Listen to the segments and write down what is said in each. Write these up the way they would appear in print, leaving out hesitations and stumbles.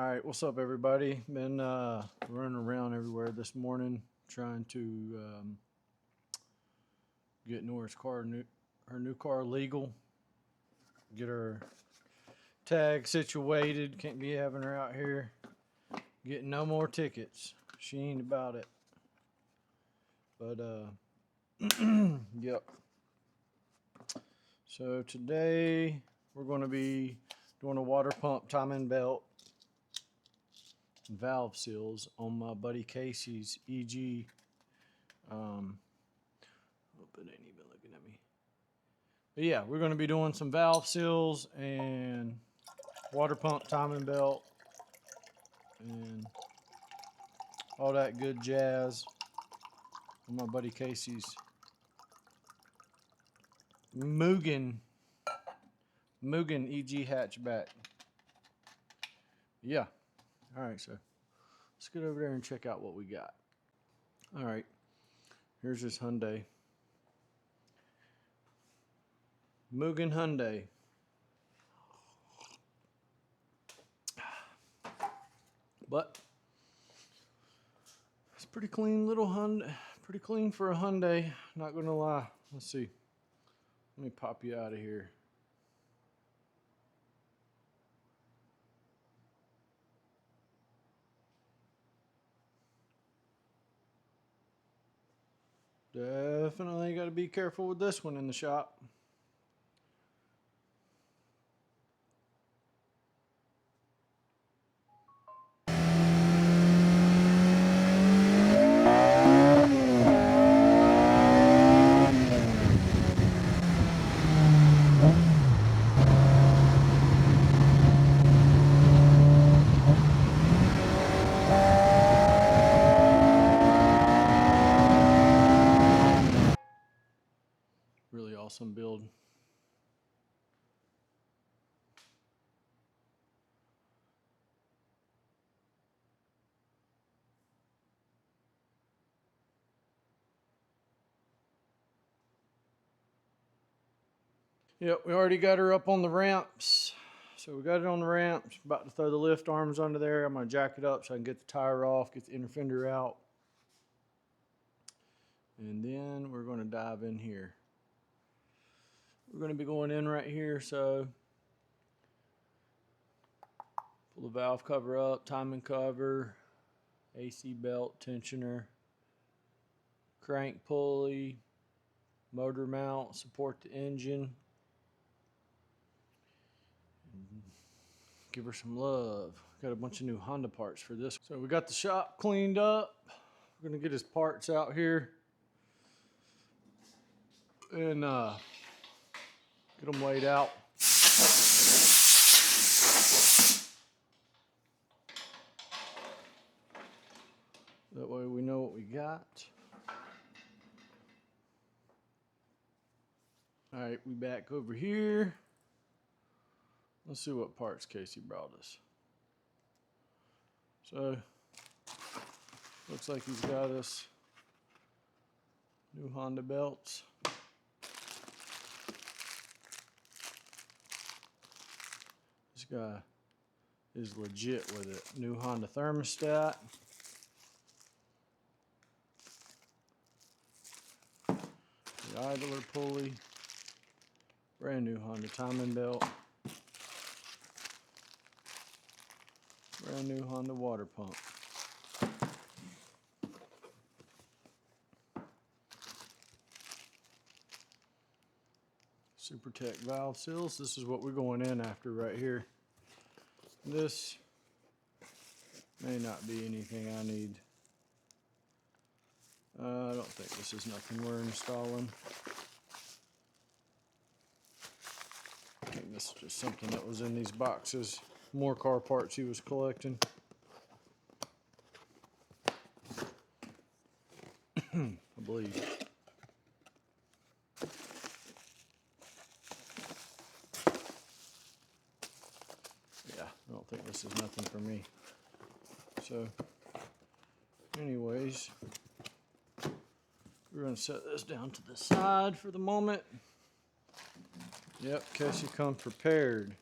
Alright, what's up everybody? Been running around everywhere this morning trying to get Nora's car, her new car legal. Get her tag situated. Can't be having her out here getting no more tickets. She ain't about it. But yep. So today we're going to be doing a water pump timing belt valve seals on my buddy Casey's EG. Hope it ain't even looking at me. But yeah, we're going to be doing some valve seals and water pump timing belt and all that good jazz on my buddy Casey's Mugen EG hatchback. Yeah. All right, so let's get over there and check out what we got. All right, here's this Hyundai. Mugen Hyundai. But it's pretty clean little Hyundai. Pretty clean for a Hyundai, not gonna lie. Let's see. Let me pop you out of here. Definitely got to be careful with this one in the shop. Really awesome build. Yep, we already got her up on the ramps. So we got it on the ramps, about to throw the lift arms under there. I'm gonna jack it up so I can get the tire off, get the inner fender out. And then we're gonna dive in here. We're gonna be going in right here, so pull the valve cover up, timing cover, AC belt, tensioner, crank pulley, motor mount, support the engine. Give her some love. Got a bunch of new Honda parts for this. So we got the shop cleaned up. We're gonna get his parts out here and get them laid out. That way we know what we got. All right, we back over here. Let's see what parts Casey brought us. So, looks like he's got us new Honda belts. This guy is legit with it. New Honda thermostat. The idler pulley. Brand new Honda timing belt. Brand new Honda water pump. Super Tech valve seals. This is what we're going in after right here. This may not be anything I need. I don't think this is nothing we're installing. I think this is just something that was in these boxes. More car parts he was collecting. I believe. Yeah, I don't think this is nothing for me. So, anyways, we're going to set this down to the side for the moment. Yep, Casey come prepared.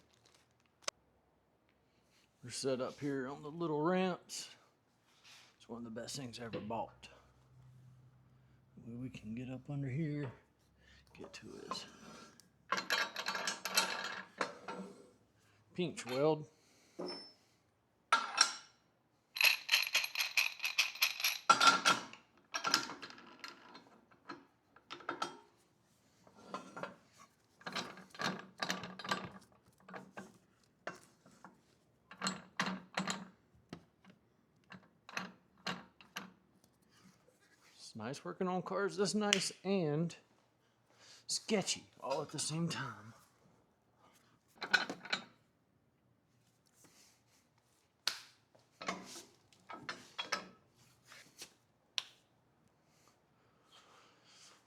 We're We're set up here on the little ramps. It's one of the best things I ever bought. The way we can get up under here, get to is pinch weld. It's nice working on cars this nice and sketchy all at the same time.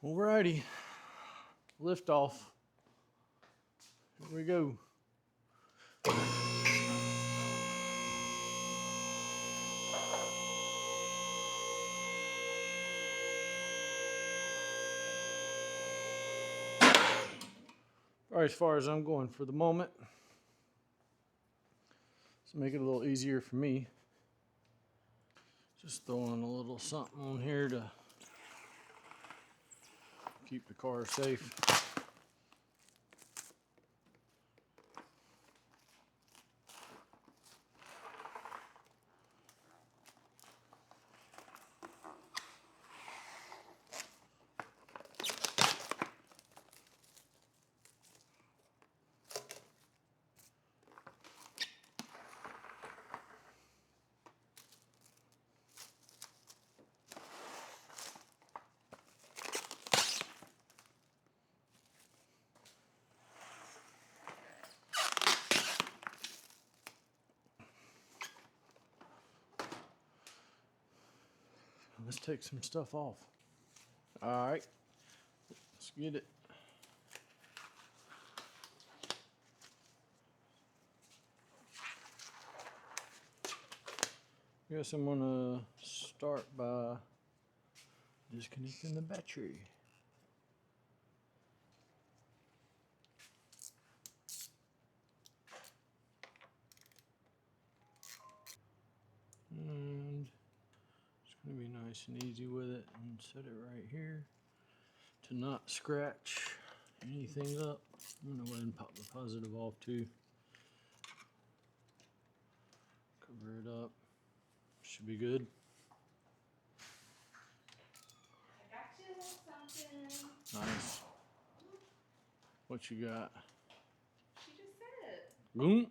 Alrighty, lift off. Here we go. All right, as far as I'm going for the moment, let's make it a little easier for me. Just throwing a little something on here to keep the car safe. Let's take some stuff off. All right, let's get it. Guess I'm gonna start by disconnecting the battery. And it's gonna be nice and easy with it, and set it right here to not scratch anything up. I'm gonna go ahead and pop the positive off too. Cover it up. Should be good. I got you something. Nice. What you got? She just said. Boom.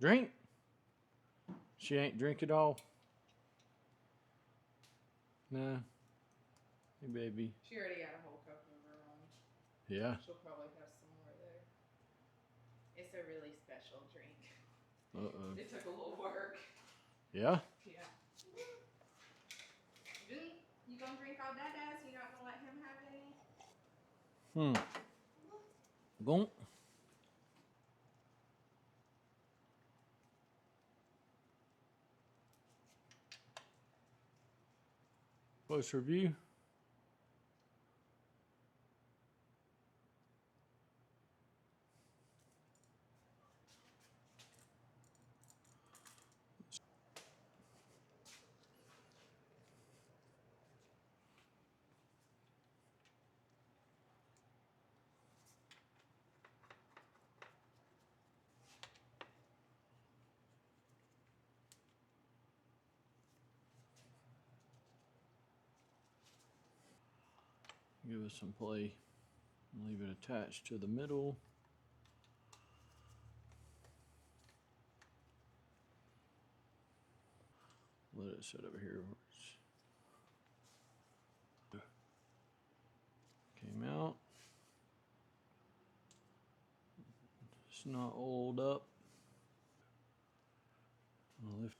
Drink. She ain't drink it all. Nah. Hey, baby. She already got a whole cup of her own. Yeah. She'll probably have some more there. It's a really special drink. Uh-oh. It took a little work. Yeah? Yeah. You gonna drink all that ass? You not gonna let him have any? Boom. Close review. Give us some play. Leave it attached to the middle. Let it sit over here. Came out. It's not oiled up. I'll lift.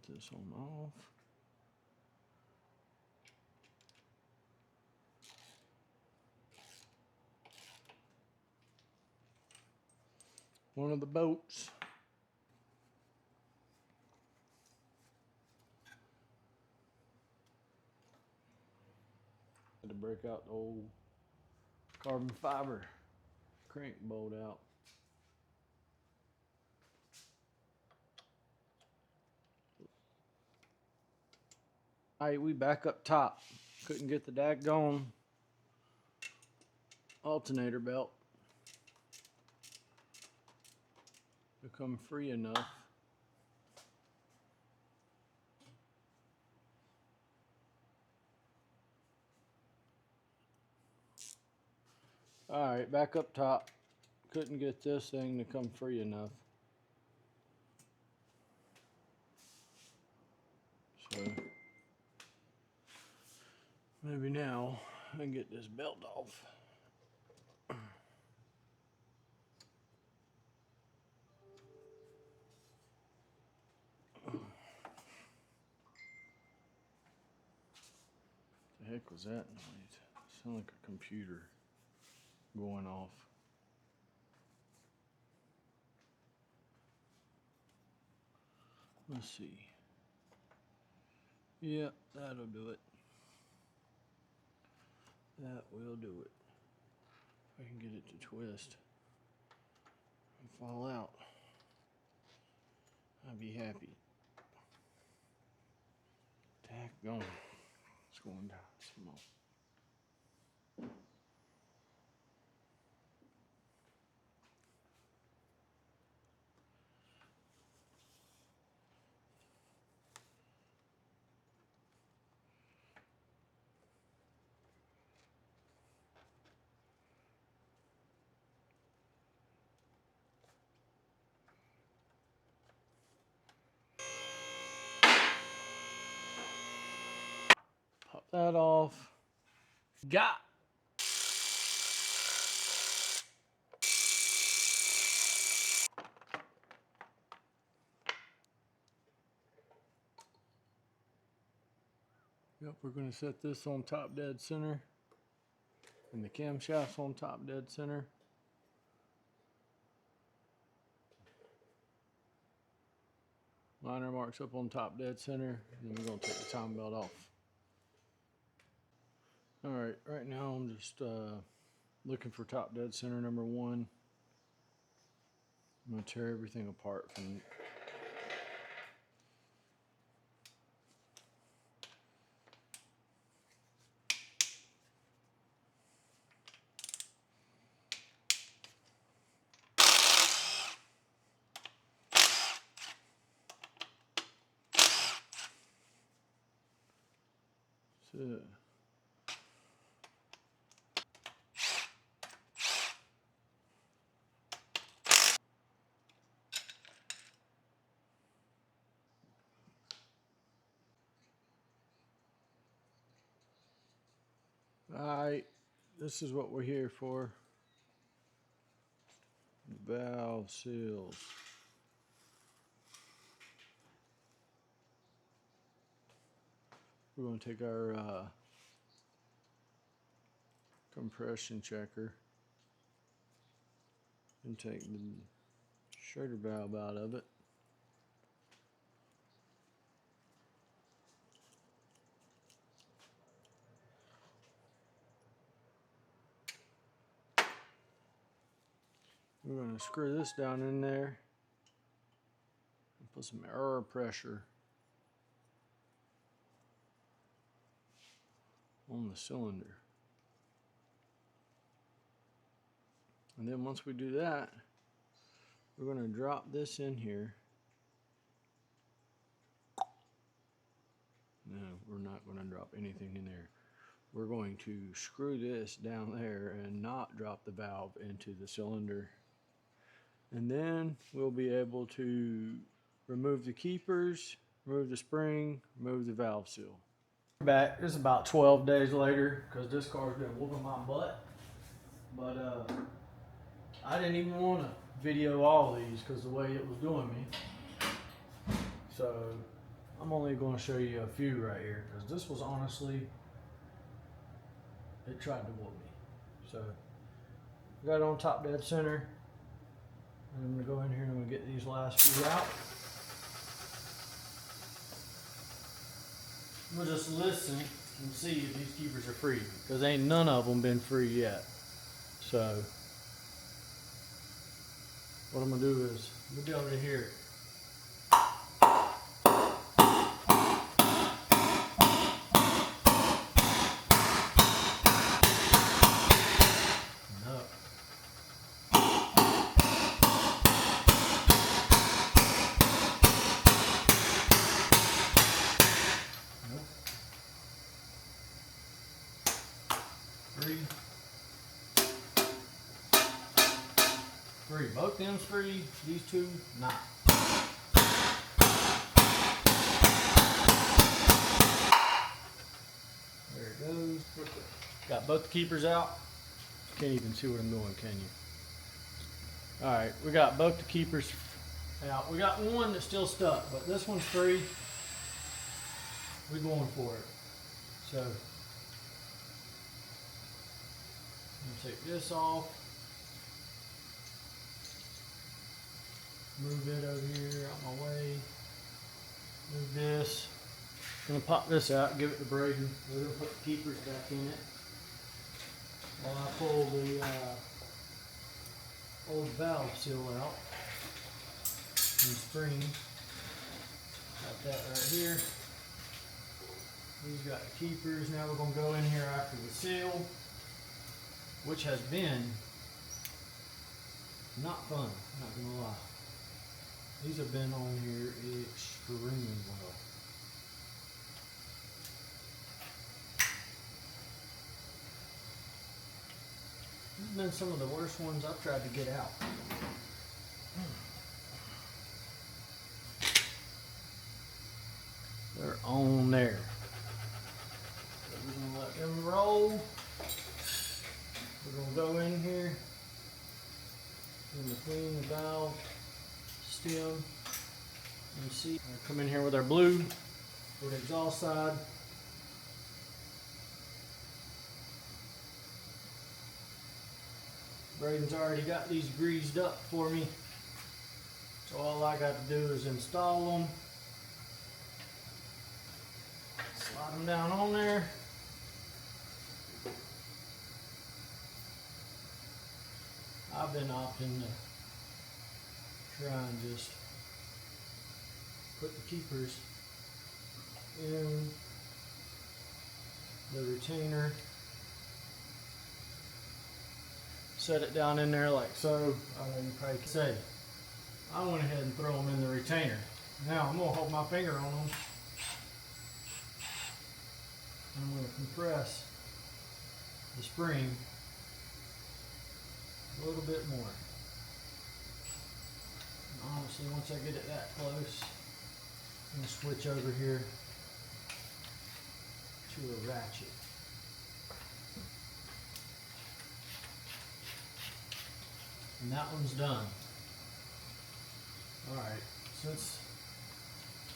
this on off. One of the boats. Had to break out the old carbon fiber crank bolt out. Alright, we back up top. Couldn't get the daggone alternator belt to come free enough. Alright, back up top. Couldn't get this thing to come free enough. So maybe now I can get this belt off. The heck was that noise? Sound like a computer going off. Let's see. Yep, that'll do it. That will do it. If I can get it to twist and fall out, I'll be happy. Tack going. It's going down some more. Pop that off. Got. Yep, we're going to set this on top dead center. And the camshaft's on top dead center. Liner marks up on top dead center. And then we're going to take the time belt off. Alright, right now I'm just looking for top dead center number 1. I'm going to tear everything apart from so. Alright, this is what we're here for. Valve seals. We're going to take our compression checker and take the shredder valve out of it. We're going to screw this down in there and put some air pressure on the cylinder. And then once we do that, we're going to drop this in here. No, we're not going to drop anything in there. We're going to screw this down there and not drop the valve into the cylinder. And then we'll be able to remove the keepers, remove the spring, remove the valve seal. Back, this is about 12 days later because this car's been whooping my butt. But I didn't even want to video all these because the way it was doing me. So I'm only going to show you a few right here because this was honestly, it tried to whoop me. So got it on top dead center. And I'm going to go in here and I'm going to get these last few out. We'll just listen and see if these keepers are free because ain't none of them been free yet. So what I'm going to do is you'll be able to hear it. Free. Both them's free. These two, not. There it goes. Got both the keepers out. Can't even see what I'm doing, can you? Alright, we got both the keepers out. We got one that's still stuck, but this one's free. We're going for it. So, I'm going to take this off. Move it over here out my way. Move this. I'm gonna pop this out, give it to Braden. We're gonna put the keepers back in it. While I pull the old valve seal out. And spring. Got that right here. He's got the keepers. Now we're gonna go in here after the seal, which has been not fun, not gonna lie. These have been on here extremely well. These have been some of the worst ones I've tried to get out. They're on there. So we're going to let them roll. We're going to go in here. We're going to clean the valve stem. You see, come in here with our blue for the exhaust side. Braden's already got these greased up for me. So all I got to do is install them. Slide them down on there. I've been opting to try and just put the keepers in the retainer. Set it down in there like so. I know you probably can say. I went ahead and throw them in the retainer. Now I'm going to hold my finger on them. I'm going to compress the spring a little bit more. And honestly, once I get it that close, I'm going to switch over here to a ratchet. And that one's done. Alright, since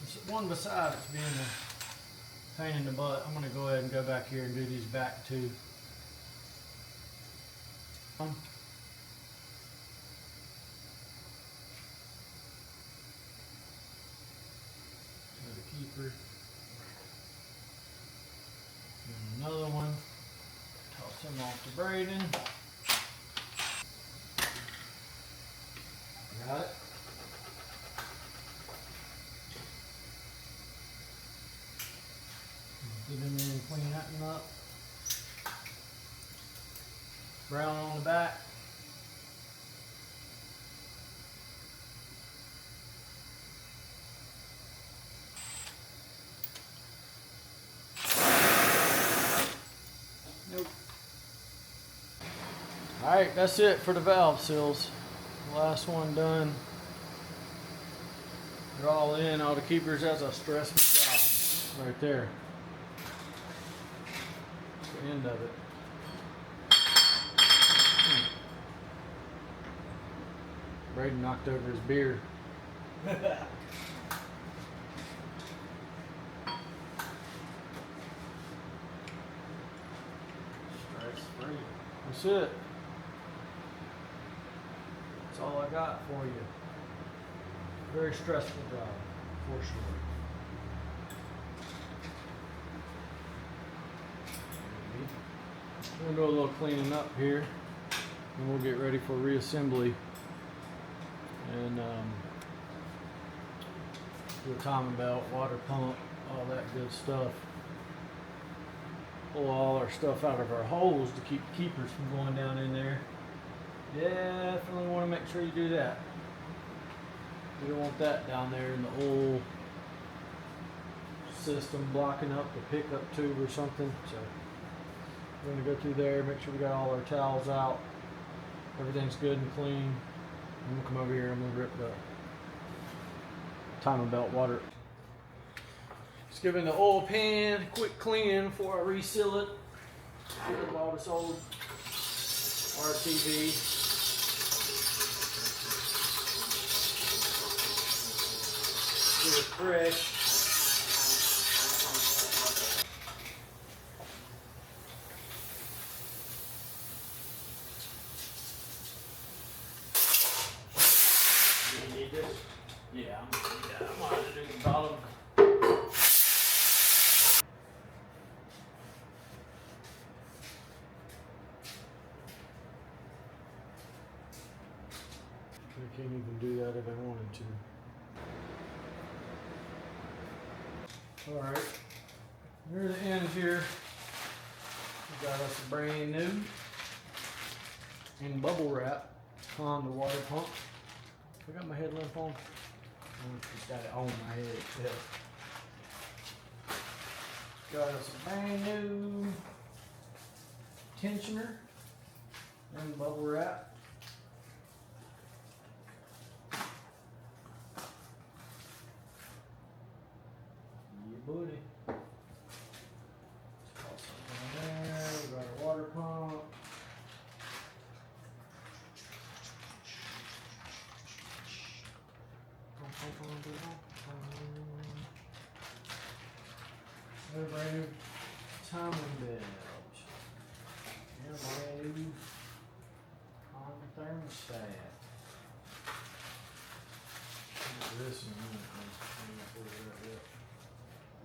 this one beside it's being a pain in the butt, I'm going to go ahead and go back here and do these back two. So the keeper. And another one. Toss him off to Braden. Got it? Get in there and clean that one up. Brown on the back. Nope. Alright, that's it for the valve seals. Last one done. They're all in. All the keepers. That's a stressful job right there. That's the end of it. Braden knocked over his beer. That's it. That's all I got for you. Very stressful job, for sure. We're gonna do a little cleaning up here, and we'll get ready for reassembly and do a timing belt, water pump, all that good stuff. Pull all our stuff out of our holes to keep the keepers from going down in there. Definitely want to make sure you do that. You don't want that down there in the oil system blocking up the pickup tube or something. So we're going to go through there, make sure we got all our towels out. Everything's good and clean. I'm going to come over here and I'm going to rip the timing belt water. Just giving the oil pan a quick clean before I reseal it. Get rid of all this old RTV. Get it fresh. Do you need this? Yeah, I'm gonna have to do the bottom. I can't even do that if I wanted to. Alright, near the end here, we got us a brand new and bubble wrap on the water pump. I got my headlamp on. Just got it on my head itself. Got us a brand new tensioner and bubble wrap. Booty. Toss something in there. We got our water pump. A brand new timing belt. And a brand new on the thermostat. This and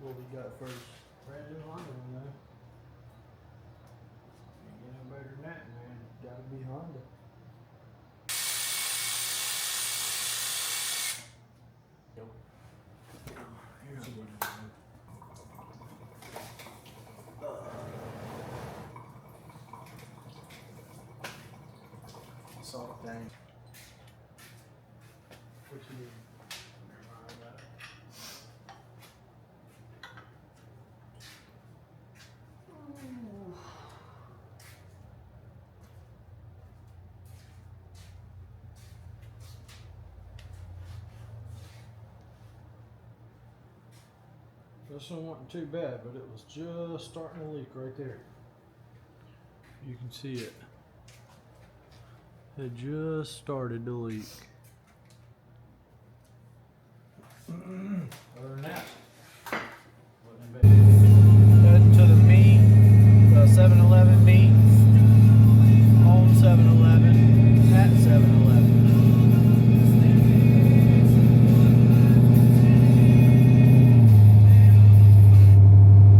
what we got first. Brand new Honda one though. Can't get no better than that, man. Gotta be Honda. Yep. Here's what it is. Soft thing. What you need? Never mind that. This one wasn't too bad, but it was just starting to leak right there. You can see it. It just started to leak. Other than that, wasn't bad. Heading to the meet, the 7-Eleven meet, on 7-Eleven, at 7-Eleven.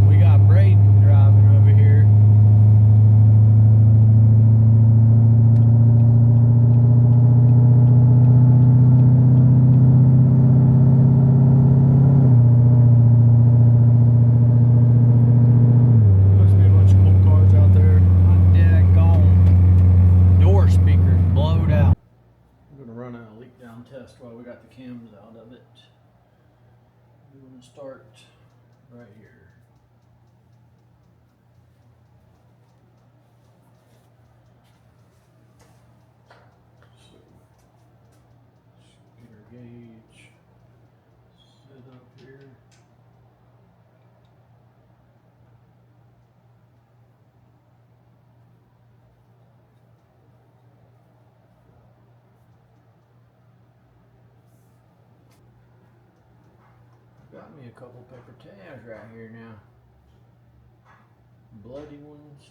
We got Braden driving over here. Test while we got the cams out of it. We're going to start right here. So, get our gauge set up here. Got me a couple paper tabs right here now. Bloody ones.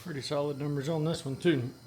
Pretty solid numbers on this one too.